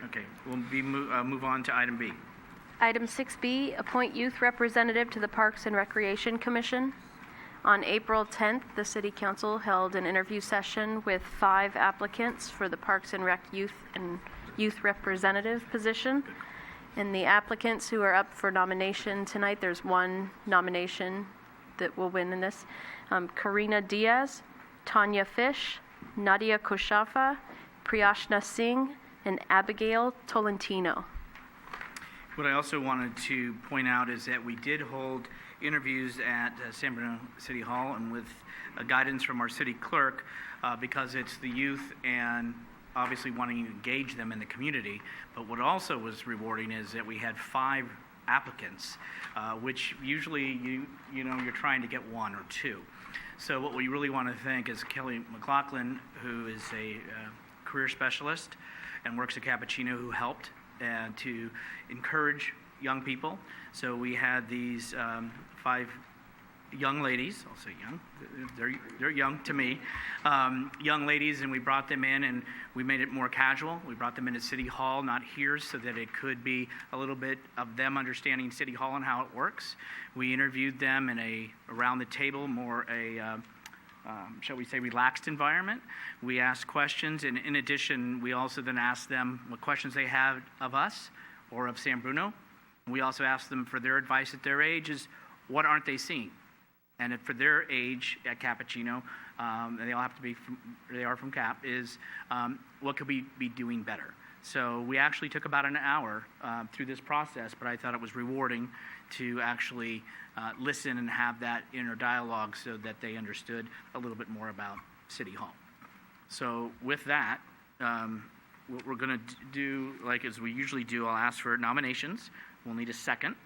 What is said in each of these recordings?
Okay, we'll move on to item B. Item 6B, appoint youth representative to the Parks and Recreation Commission. On April 10th, the City Council held an interview session with 5 applicants for the Parks and Rec Youth Representative position. And the applicants who are up for nomination tonight, there's one nomination that will win in this. Karina Diaz, Tanya Fish, Nadia Koshafa, Priyashna Singh, and Abigail Tolentino. What I also wanted to point out is that we did hold interviews at San Bruno City Hall, and with guidance from our city clerk, because it's the youth and obviously wanting to engage them in the community. But what also was rewarding is that we had 5 applicants, which usually you're trying to get 1 or 2. So what we really want to thank is Kelly McLaughlin, who is a career specialist and works at Cappuccino, who helped to encourage young people. So we had these 5 young ladies, I'll say young, they're young to me, young ladies, and we brought them in and we made it more casual. We brought them into City Hall, not here, so that it could be a little bit of them understanding City Hall and how it works. We interviewed them in around the table, more shall we say, relaxed environment. We asked questions, and in addition, we also then asked them what questions they have of us or of San Bruno. We also asked them for their advice at their age is, what aren't they seeing? And for their age at Cappuccino, they all have to be they are from Cap, is what could we be doing better? So we actually took about an hour through this process, but I thought it was rewarding to actually listen and have that inner dialogue so that they understood a little bit more about City Hall. So with that, what we're going to do, like as we usually do, I'll ask for nominations. We'll need a second,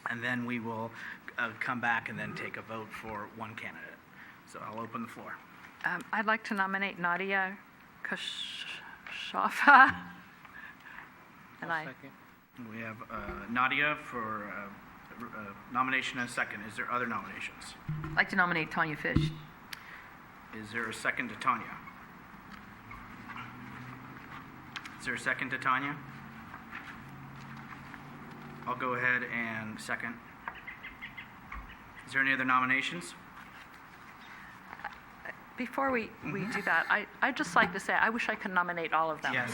and then we will come back and then take a vote for one candidate. So I'll open the floor. I'd like to nominate Nadia Koshafa. We have Nadia for nomination and a second. Is there other nominations? I'd like to nominate Tanya Fish. Is there a second to Tanya? Is there a second to Tanya? I'll go ahead and second. Is there any other nominations? Before we do that, I'd just like to say I wish I could nominate all of them. Yes.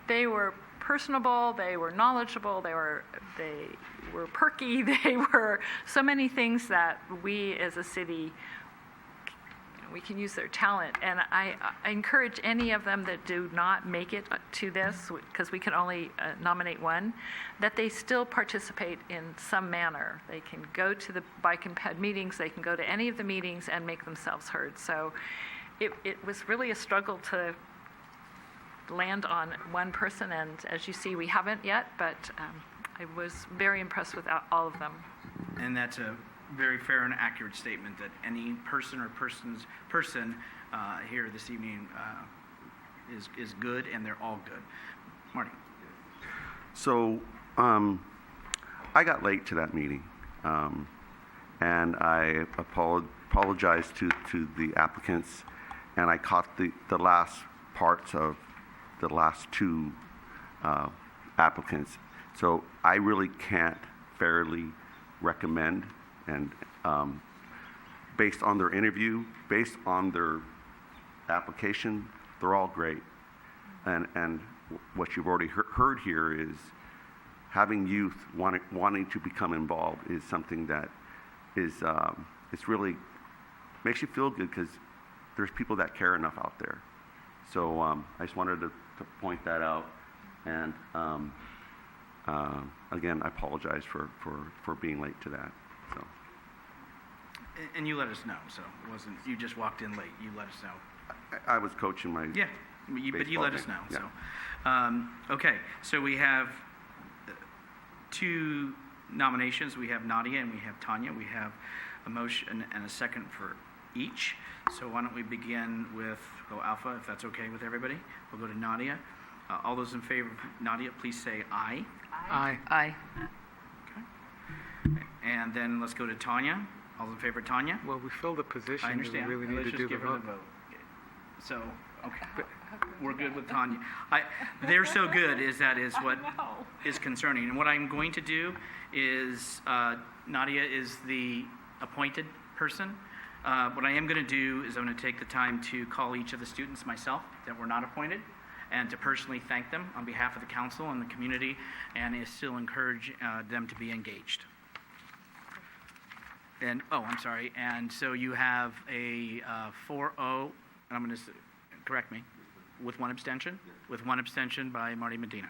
They were personable, they were knowledgeable, they were perky, they were so many things that we as a city, we can use their talent. And I encourage any of them that do not make it to this, because we can only nominate one, that they still participate in some manner. They can go to the bike and ped meetings, they can go to any of the meetings and make themselves heard. So it was really a struggle to land on one person, and as you see, we haven't yet, but I was very impressed with all of them. And that's a very fair and accurate statement that any person or person here this evening is good, and they're all good. Marty. So I got late to that meeting, and I apologized to the applicants, and I caught the last parts of the last 2 applicants. So I really can't fairly recommend. And based on their interview, based on their application, they're all great. And what you've already heard here is having youth wanting to become involved is something that is it's really makes you feel good, because there's people that care enough out there. So I just wanted to point that out. And again, I apologize for being late to that. So. And you let us know, so it wasn't, you just walked in late, you let us know. I was coaching my Yeah, but you let us know, yeah. So. Okay, so we have 2 nominations. We have Nadia and we have Tanya. We have a motion and a second for each. So why don't we begin with Alpha, if that's okay with everybody. We'll go to Nadia. All those in favor of Nadia, please say aye. Aye. Aye. Okay. And then let's go to Tanya. All in favor of Tanya? Well, we filled the position. I understand. Do we really need Let's to just do give the her vote? the vote. So, okay, we're good with Tanya. They're so good is what is concerning. And what I'm going to do is, Nadia is the appointed person. What I am going to do is I'm going to take the time to call each of the students myself that were not appointed and to personally thank them on behalf of the council and the community, and still encourage them to be engaged. And, I'm sorry, and so you have a 4-0, and I'm going to, correct me, with one abstention? With one abstention by Marty Medina.